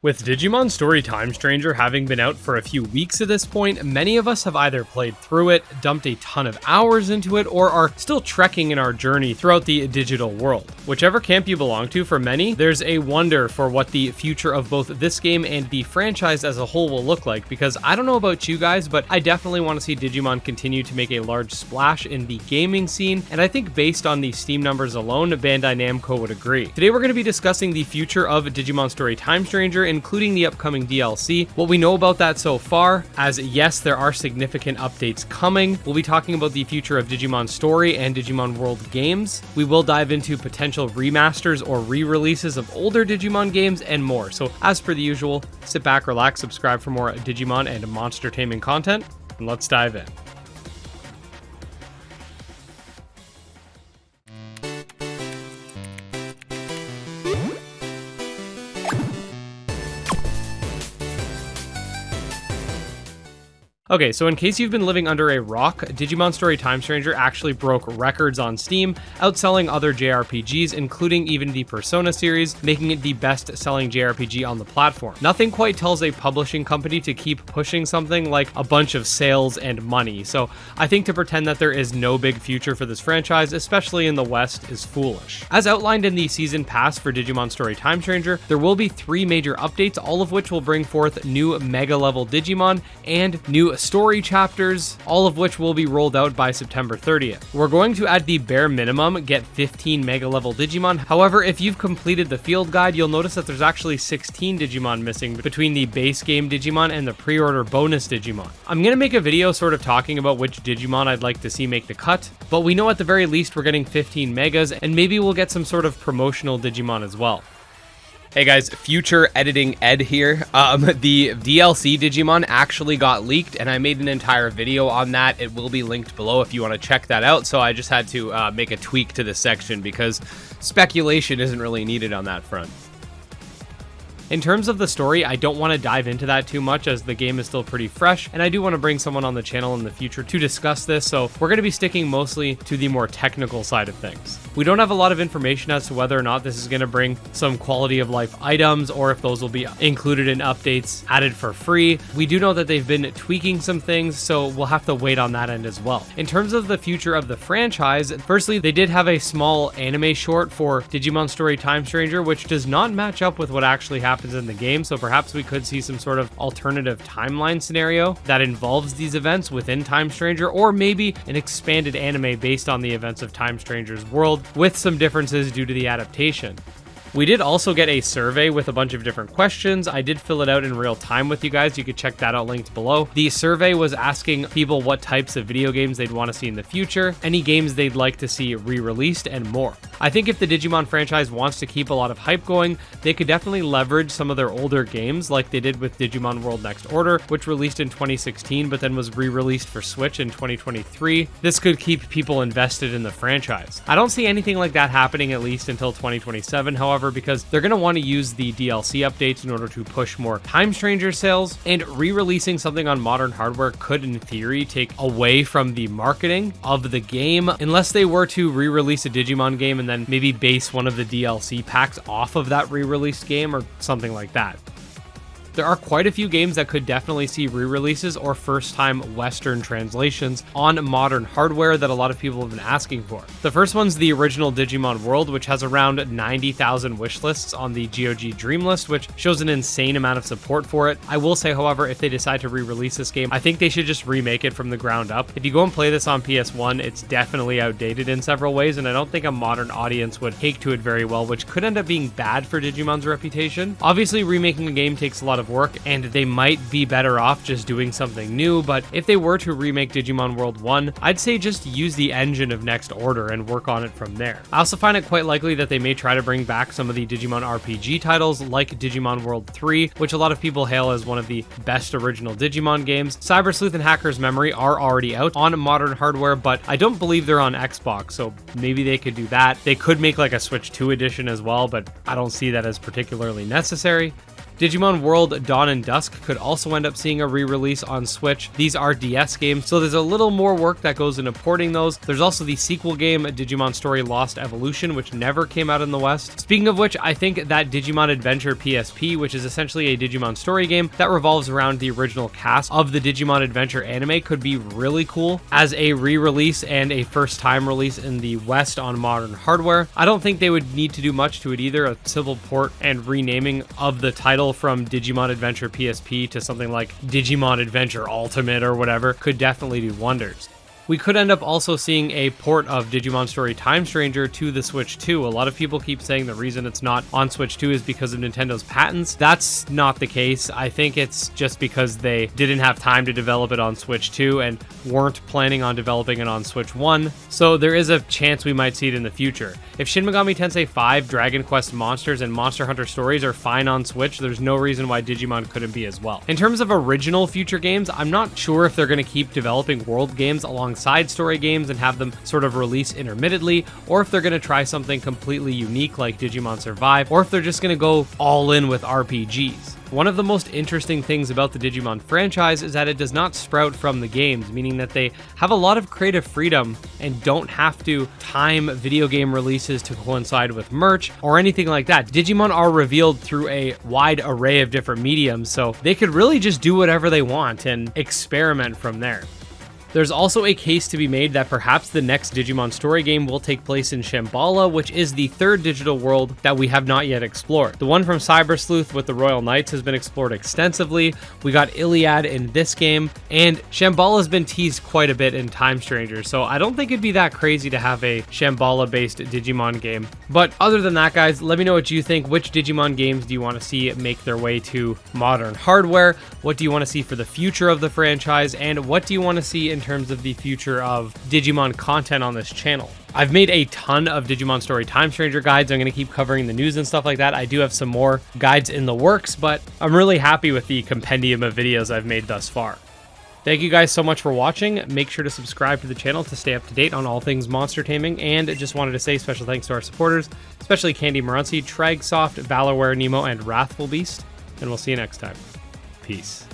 With Digimon Story Time Stranger having been out for a few weeks at this point, many of us have either played through it, dumped a ton of hours into it, or are still trekking in our journey throughout the digital world. Whichever camp you belong to, for many, there's a wonder for what the future of both this game and the franchise as a whole will look like, because I don't know about you guys, but I definitely want to see Digimon continue to make a large splash in the gaming scene, and I think based on the Steam numbers alone, Bandai Namco would agree. Today we're going to be discussing the future of Digimon Story Time Stranger, including the upcoming DLC, what we know about that so far, as yes, there are significant updates coming. We'll be talking about the future of Digimon Story and Digimon World games. We will dive into potential remasters or re-releases of older Digimon games and more. So as per the usual, sit back, relax, subscribe for more Digimon and monster taming content, and let's dive in. Okay, so in case you've been living under a rock, Digimon Story Time Stranger actually broke records on Steam, outselling other JRPGs, including even the Persona series, making it the best-selling JRPG on the platform. Nothing quite tells a publishing company to keep pushing something like a bunch of sales and money, so I think to pretend that there is no big future for this franchise, especially in the West, is foolish. As outlined in the Season Pass for Digimon Story Time Stranger, there will be 3 major updates, all of which will bring forth new Mega-level Digimon and new story chapters, all of which will be rolled out by September 30th. We're going to, at the bare minimum, get 15 Mega level Digimon. However, if you've completed the field guide, you'll notice that there's actually 16 Digimon missing between the base game Digimon and the pre-order bonus Digimon. I'm going to make a video sort of talking about which Digimon I'd like to see make the cut, but we know at the very least we're getting 15 Megas, and maybe we'll get some sort of promotional Digimon as well. Hey guys, future editing Ed here. The DLC Digimon actually got leaked, and I made an entire video on that. It will be linked below if you want to check that out. So I just had to make a tweak to this section because speculation isn't really needed on that front. In terms of the story, I don't want to dive into that too much as the game is still pretty fresh, and I do want to bring someone on the channel in the future to discuss this, so we're going to be sticking mostly to the more technical side of things. We don't have a lot of information as to whether or not this is going to bring some quality of life items or if those will be included in updates added for free. We do know that they've been tweaking some things, so we'll have to wait on that end as well. In terms of the future of the franchise, firstly, they did have a small anime short for Digimon Story Time Stranger, which does not match up with what actually happens in the game, so perhaps we could see some sort of alternative timeline scenario that involves these events within Time Stranger, or maybe an expanded anime based on the events of Time Stranger's world with some differences due to the adaptation. We did also get a survey with a bunch of different questions. I did fill it out in real time with you guys. You could check that out linked below. The survey was asking people what types of video games they'd want to see in the future, any games they'd like to see re-released, and more. I think if the Digimon franchise wants to keep a lot of hype going, they could definitely leverage some of their older games like they did with Digimon World Next Order, which released in 2016 but then was re-released for Switch in 2023. This could keep people invested in the franchise. I don't see anything like that happening at least until 2027, however, because they're going to want to use the DLC updates in order to push more Time Stranger sales, and re-releasing something on modern hardware could in theory take away from the marketing of the game, unless they were to re-release a Digimon game and then maybe base one of the DLC packs off of that re-released game or something like that. There are quite a few games that could definitely see re-releases or first-time Western translations on modern hardware that a lot of people have been asking for. The first one's the original Digimon World, which has around 90,000 wish lists on the GOG Dream List, which shows an insane amount of support for it. I will say, however, if they decide to re-release this game, I think they should just remake it from the ground up. If you go and play this on PS1, it's definitely outdated in several ways, and I don't think a modern audience would take to it very well, which could end up being bad for Digimon's reputation. Obviously, remaking a game takes a lot of work, and they might be better off just doing something new, but if they were to remake Digimon World 1, I'd say just use the engine of Next Order and work on it from there. I also find it quite likely that they may try to bring back some of the Digimon RPG titles like Digimon World 3, which a lot of people hail as one of the best original Digimon games. Cyber Sleuth and Hacker's Memory are already out on modern hardware, but I don't believe they're on Xbox, so maybe they could do that. They could make like a Switch 2 edition as well, but I don't see that as particularly necessary. Digimon World Dawn and Dusk could also end up seeing a re-release on Switch. These are DS games, so there's a little more work that goes into porting those. There's also the sequel game, Digimon Story Lost Evolution, which never came out in the West. Speaking of which, I think that Digimon Adventure PSP, which is essentially a Digimon story game that revolves around the original cast of the Digimon Adventure anime, could be really cool as a re-release and a first-time release in the West on modern hardware. I don't think they would need to do much to it either. A simple port and renaming of the title from Digimon Adventure PSP to something like Digimon Adventure Ultimate or whatever could definitely do wonders. We could end up also seeing a port of Digimon Story Time Stranger to the Switch 2. A lot of people keep saying the reason it's not on Switch 2 is because of Nintendo's patents. That's not the case. I think it's just because they didn't have time to develop it on Switch 2 and weren't planning on developing it on Switch 1. So there is a chance we might see it in the future. If Shin Megami Tensei 5, Dragon Quest Monsters, and Monster Hunter Stories are fine on Switch, there's no reason why Digimon couldn't be as well. In terms of original future games, I'm not sure if they're going to keep developing world games alongside story games and have them sort of release intermittently, or if they're going to try something completely unique like Digimon Survive, or if they're just going to go all in with RPGs. One of the most interesting things about the Digimon franchise is that it does not sprout from the games, meaning that they have a lot of creative freedom and don't have to time video game releases to coincide with merch or anything like that. Digimon are revealed through a wide array of different mediums, so they could really just do whatever they want and experiment from there. There's also a case to be made that perhaps the next Digimon story game will take place in Shambhala, which is the third digital world that we have not yet explored. The one from Cyber Sleuth with the Royal Knights has been explored extensively. We got Iliad in this game, and Shambhala has been teased quite a bit in Time Stranger, so I don't think it'd be that crazy to have a Shambhala-based Digimon game. But other than that, guys, let me know what you think. Which Digimon games do you want to see make their way to modern hardware? What do you want to see for the future of the franchise? And what do you want to see in terms of the future of Digimon content on this channel? I've made a ton of Digimon Story Time Stranger guides. I'm going to keep covering the news and stuff like that. I do have some more guides in the works, but I'm really happy with the compendium of videos I've made thus far. Thank you guys so much for watching. Make sure to subscribe to the channel to stay up to date on all things monster taming, and just wanted to say special thanks to our supporters, especially Candy Marunci, Tragsoft, Valorware Nemo, and Wrathful Beast, and we'll see you next time. Peace.